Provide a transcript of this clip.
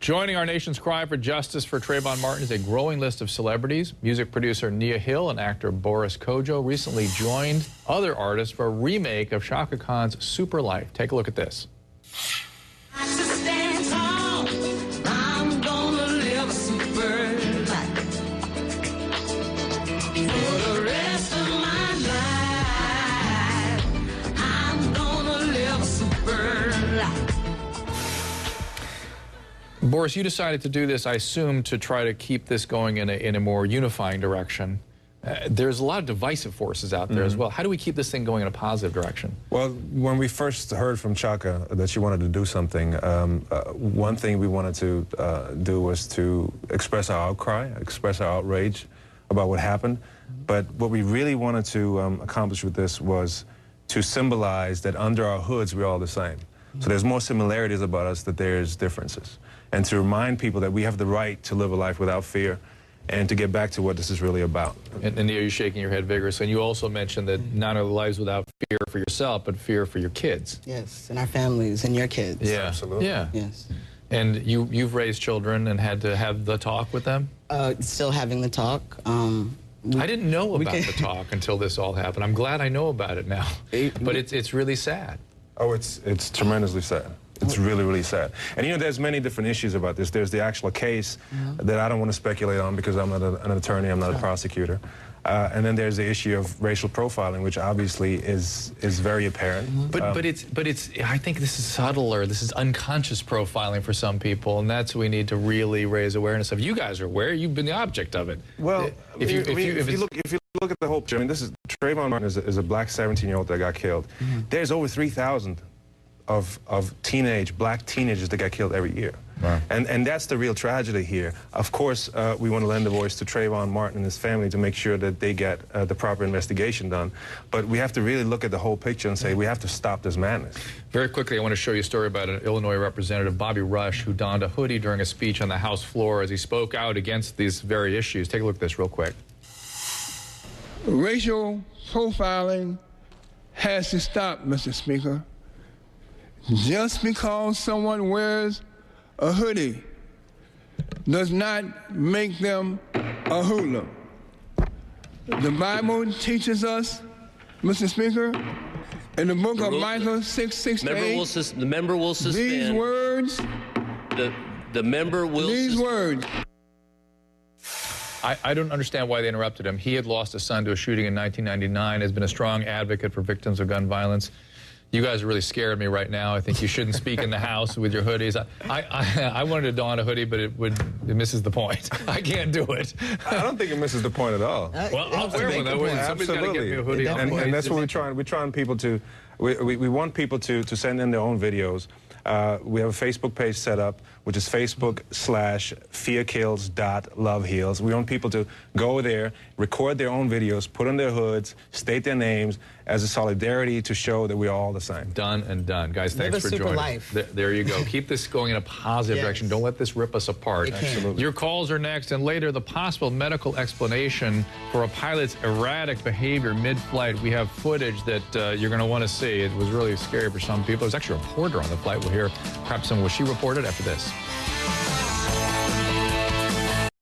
Joining our nation's cry for justice for Trayvon Martin is a growing list of celebrities. Music producer Nia Hill and actor Boris Kodjoe recently joined other artists for a remake of Chaka Khan's Super Life. Take a look at this. Boris, you decided to do this, I assume, to try to keep this going in a more unifying direction. There's a lot of divisive forces out there as well. How do we keep this thing going in a positive direction? Well, when we first heard from Chaka that she wanted to do something, one thing we wanted to do was to express our outcry, express our outrage about what happened. But what we really wanted to accomplish with this was to symbolize that under our hoods, we're all the same. So there's more similarities about us than there's differences. And to remind people that we have the right to live a life without fear and to get back to what this is really about. And Nia, you're shaking your head vigorously. And you also mentioned that not only lives without fear for yourself, but fear for your kids. Yes, and our families and your kids. Yeah, absolutely. Yeah. Yes. And you've raised children and had to have the talk with them? Still having the talk. I didn't know about the talk until this all happened. I'm glad I know about it now. But it's really sad. Oh, it's tremendously sad. It's really, really sad. And, you know, there's many different issues about this. There's the actual case that I don't want to speculate on because I'm not an attorney, I'm not a prosecutor. And then there's the issue of racial profiling, which obviously is very apparent. But it's I think this is subtler. This is unconscious profiling for some people, and that's what we need to really raise awareness of. You guys are aware. You've been the object of it. Well, if you look at the whole picture, I mean, this is Trayvon Martin is a black 17-year-old that got killed. There's over 3,000 of black teenagers that get killed every year. Wow. And that's the real tragedy here. Of course, we want to lend a voice to Trayvon Martin and his family to make sure that they get the proper investigation done. But we have to really look at the whole picture and say we have to stop this madness. Very quickly, I want to show you a story about an Illinois representative, Bobby Rush, who donned a hoodie during a speech on the House floor as he spoke out against these very issues. Take a look at this real quick. Racial profiling has to stop, Mr. Speaker. Just because someone wears a hoodie does not make them a hoodlum. The Bible teaches us, Mr. Speaker, in the book of Micah 6:6-8, the member will suspend. These words. The member will. These words. I don't understand why they interrupted him. He had lost a son to a shooting in 1999, has been a strong advocate for victims of gun violence. You guys are really scared me right now. I think you shouldn't speak in the House with your hoodies. I wanted to don a hoodie, but it misses the point. I can't do it. I don't think it misses the point at all. Well, I'll wear one. Somebody's got to get me a hoodie. And that's what we're trying. We're trying people to. We want people to send in their own videos. We have a Facebook page set up, which is facebook.com/fearkills.loveheals. We want people to go there, record their own videos, put on their hoods, state their names as a solidarity to show that we're all the same. Done and done. Guys, thanks for joining. Life. There you go. Keep this going in a positive direction. Don't let this rip us apart. Absolutely. Your calls are next, and later, the possible medical explanation for a pilot's erratic behavior mid-flight. We have footage that you're going to want to see. It was really scary for some people. There's actually a reporter on the flight. We'll hear perhaps some of what she reported after this.